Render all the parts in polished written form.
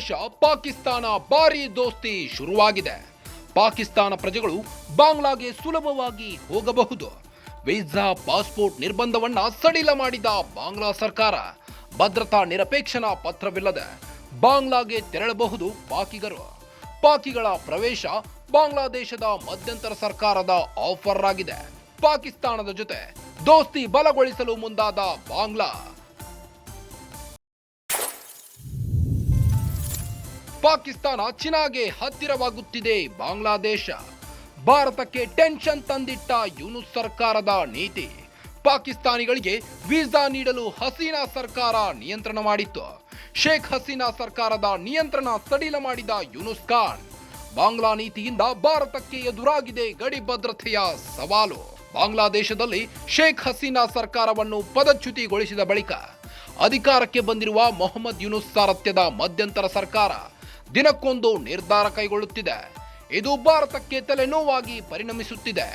ಬಾಂಗ್ಲಾದೇಶ ಪಾಕಿಸ್ತಾನ ಭಾರೀ ದೋಸ್ತಿ ಶುರುವಾಗಿದೆ. ಪಾಕಿಸ್ತಾನ ಪ್ರಜೆಗಳು ಬಾಂಗ್ಲಾಗೆ ಸುಲಭವಾಗಿ ಹೋಗಬಹುದು. ವೀಸಾ ಪಾಸ್ಪೋರ್ಟ್ ನಿರ್ಬಂಧವನ್ನ ಸಡಿಲ ಮಾಡಿದ ಬಾಂಗ್ಲಾ ಸರ್ಕಾರ ಭದ್ರತಾ ನಿರಪೇಕ್ಷಣಾ ಪತ್ರವಿಲ್ಲದೆ ಬಾಂಗ್ಲಾಗೆ ತೆರಳಬಹುದು ಪಾಕಿಗರು. ಪಾಕಿಗಳ ಪ್ರವೇಶ ಬಾಂಗ್ಲಾದೇಶದ ಮಧ್ಯಂತರ ಸರ್ಕಾರದ ಆಫರ್ ಆಗಿದೆ. ಪಾಕಿಸ್ತಾನದ ಜೊತೆ ದೋಸ್ತಿ ಬಲಗೊಳಿಸಲು ಮುಂದಾದ ಬಾಂಗ್ಲಾ. ಪಾಕಿಸ್ತಾನ ಚೀನಾಗೆ ಹತ್ತಿರವಾಗುತ್ತಿದೆ ಬಾಂಗ್ಲಾದೇಶ. ಭಾರತಕ್ಕೆ ಟೆನ್ಷನ್ ತಂದಿಟ್ಟ ಯೂನುಸ್ ಸರ್ಕಾರದ ನೀತಿ. ಪಾಕಿಸ್ತಾನಿಗಳಿಗೆ ವೀಸಾ ನೀಡಲು ಹಸೀನಾ ಸರ್ಕಾರ ನಿಯಂತ್ರಣ ಮಾಡಿತ್ತು. ಶೇಖ್ ಹಸೀನಾ ಸರ್ಕಾರದ ನಿಯಂತ್ರಣ ಸಡಿಲ ಮಾಡಿದ ಯೂನುಸ್ ಖಾನ್. ಬಾಂಗ್ಲಾ ನೀತಿಯಿಂದ ಭಾರತಕ್ಕೆ ಎದುರಾಗಿದೆ ಗಡಿ ಭದ್ರತೆಯ ಸವಾಲು. ಬಾಂಗ್ಲಾದೇಶದಲ್ಲಿ ಶೇಖ್ ಹಸೀನಾ ಸರ್ಕಾರವನ್ನು ಪದಚ್ಯುತಿಗೊಳಿಸಿದ ಬಳಿಕ ಅಧಿಕಾರಕ್ಕೆ ಬಂದಿರುವ ಮೊಹಮ್ಮದ್ ಯೂನುಸ್ ಸಾರಥ್ಯದ ಮಧ್ಯಂತರ ಸರ್ಕಾರ ದಿನಕ್ಕೊಂದು ನಿರ್ಧಾರ ಕೈಗೊಳ್ಳುತ್ತಿದೆ. ಇದು ಭಾರತಕ್ಕೆ ತಲೆನೋವಾಗಿ ಪರಿಣಮಿಸುತ್ತಿದೆ.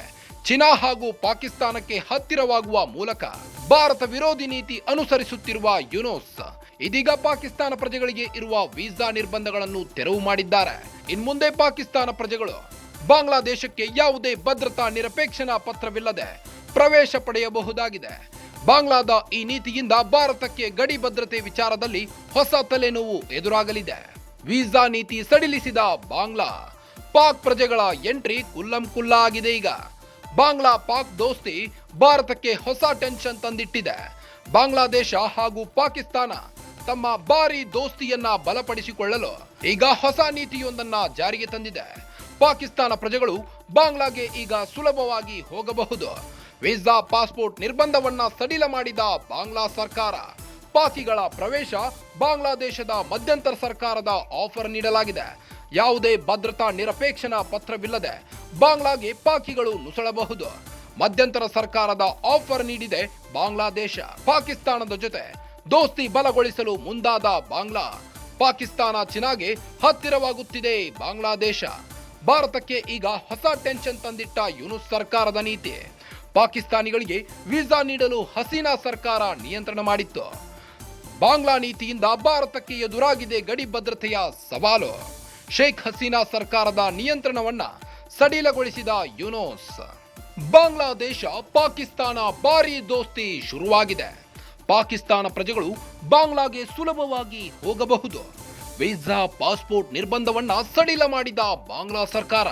ಚೀನಾ ಹಾಗೂ ಪಾಕಿಸ್ತಾನಕ್ಕೆ ಹತ್ತಿರವಾಗುವ ಮೂಲಕ ಭಾರತ ವಿರೋಧಿ ನೀತಿ ಅನುಸರಿಸುತ್ತಿರುವ ಯೂನುಸ್ ಇದೀಗ ಪಾಕಿಸ್ತಾನ ಪ್ರಜೆಗಳಿಗೆ ಇರುವ ವೀಸಾ ನಿರ್ಬಂಧಗಳನ್ನು ತೆರವು ಮಾಡಿದ್ದಾರೆ. ಇನ್ಮುಂದೆ ಪಾಕಿಸ್ತಾನ ಪ್ರಜೆಗಳು ಬಾಂಗ್ಲಾದೇಶಕ್ಕೆ ಯಾವುದೇ ಭದ್ರತಾ ನಿರಪೇಕ್ಷಣಾ ಪತ್ರವಿಲ್ಲದೆ ಪ್ರವೇಶ ಪಡೆಯಬಹುದಾಗಿದೆ. ಬಾಂಗ್ಲಾದ ಈ ನೀತಿಯಿಂದ ಭಾರತಕ್ಕೆ ಗಡಿ ಭದ್ರತೆ ವಿಚಾರದಲ್ಲಿ ಹೊಸ ತಲೆನೋವು ಎದುರಾಗಲಿದೆ. ವೀಸಾ ನೀತಿ ಸಡಿಲಿಸಿದ ಬಾಂಗ್ಲಾ. ಪಾಕ್ ಪ್ರಜೆಗಳ ಎಂಟ್ರಿ ಕುಲ್ಲಂ ಆಗಿದೆ. ಈಗ ಬಾಂಗ್ಲಾ ಪಾಕ್ ದೋಸ್ತಿ ಭಾರತಕ್ಕೆ ಹೊಸ ಟೆನ್ಷನ್ ತಂದಿಟ್ಟಿದೆ. ಬಾಂಗ್ಲಾದೇಶ ಹಾಗೂ ಪಾಕಿಸ್ತಾನ ತಮ್ಮ ಭಾರೀ ದೋಸ್ತಿಯನ್ನ ಬಲಪಡಿಸಿಕೊಳ್ಳಲು ಈಗ ಹೊಸ ನೀತಿಯೊಂದನ್ನ ಜಾರಿಗೆ ತಂದಿದೆ. ಪಾಕಿಸ್ತಾನ ಪ್ರಜೆಗಳು ಬಾಂಗ್ಲಾಗೆ ಈಗ ಸುಲಭವಾಗಿ ಹೋಗಬಹುದು. ವೀಸಾ ಪಾಸ್ಪೋರ್ಟ್ ನಿರ್ಬಂಧವನ್ನ ಸಡಿಲ ಮಾಡಿದ ಬಾಂಗ್ಲಾ ಸರ್ಕಾರ. ಪಾಕಿಗಳ ಪ್ರವೇಶ ಬಾಂಗ್ಲಾದೇಶದ ಮಧ್ಯಂತರ ಸರ್ಕಾರದ ಆಫರ್ ನೀಡಲಾಗಿದೆ. ಯಾವುದೇ ಭದ್ರತಾ ನಿರಪೇಕ್ಷಣಾ ಪತ್ರವಿಲ್ಲದೆ ಬಾಂಗ್ಲಾಗೆ ಪಾಕಿಗಳು ನುಸುಳಬಹುದು. ಮಧ್ಯಂತರ ಸರ್ಕಾರದ ಆಫರ್ ನೀಡಿದೆ ಬಾಂಗ್ಲಾದೇಶ. ಪಾಕಿಸ್ತಾನದ ಜೊತೆ ದೋಸ್ತಿ ಬಲಗೊಳಿಸಲು ಮುಂದಾದ ಬಾಂಗ್ಲಾ. ಪಾಕಿಸ್ತಾನ ಚೀನಾಗೆ ಹತ್ತಿರವಾಗುತ್ತಿದೆ ಬಾಂಗ್ಲಾದೇಶ. ಭಾರತಕ್ಕೆ ಈಗ ಹೊಸ ಟೆನ್ಷನ್ ತಂದಿಟ್ಟ ಯೂನುಸ್ ಸರ್ಕಾರದ ನೀತಿ. ಪಾಕಿಸ್ತಾನಿಗಳಿಗೆ ವೀಸಾ ನೀಡಲು ಹಸೀನಾ ಸರ್ಕಾರ ನಿಯಂತ್ರಣ ಮಾಡಿತ್ತು. ಬಾಂಗ್ಲಾ ನೀತಿಯಿಂದ ಭಾರತಕ್ಕೆ ಎದುರಾಗಿದೆ ಗಡಿ ಭದ್ರತೆಯ ಸವಾಲು. ಶೇಖ್ ಹಸೀನಾ ಸರ್ಕಾರದ ನಿಯಂತ್ರಣವನ್ನ ಸಡಿಲಗೊಳಿಸಿದ ಯೂನುಸ್. ಬಾಂಗ್ಲಾದೇಶ ಪಾಕಿಸ್ತಾನ ಭಾರೀ ದೋಸ್ತಿ ಶುರುವಾಗಿದೆ. ಪಾಕಿಸ್ತಾನ ಪ್ರಜೆಗಳು ಬಾಂಗ್ಲಾಗೆ ಸುಲಭವಾಗಿ ಹೋಗಬಹುದು. ವೀಸಾ ಪಾಸ್ಪೋರ್ಟ್ ನಿರ್ಬಂಧವನ್ನ ಸಡಿಲ ಮಾಡಿದ ಬಾಂಗ್ಲಾ ಸರ್ಕಾರ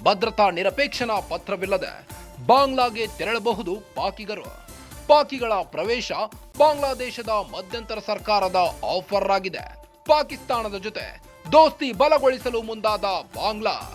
ಭದ್ರತಾ ನಿರಪೇಕ್ಷಣಾ ಪತ್ರವಿಲ್ಲದೆ ಬಾಂಗ್ಲಾಗೆ ತೆರಳಬಹುದು ಪಾಕಿಗರು. ಪಾಕಿಗಳ ಪ್ರವೇಶ ಬಾಂಗ್ಲಾದೇಶದ ಮಧ್ಯಂತರ ಸರ್ಕಾರದ ಆಫರ್ ಆಗಿದೆ. ಪಾಕಿಸ್ತಾನದ ಜೊತೆ ದೋಸ್ತಿ ಬಲಗೊಳಿಸಲು ಮುಂದಾದ ಬಾಂಗ್ಲಾ.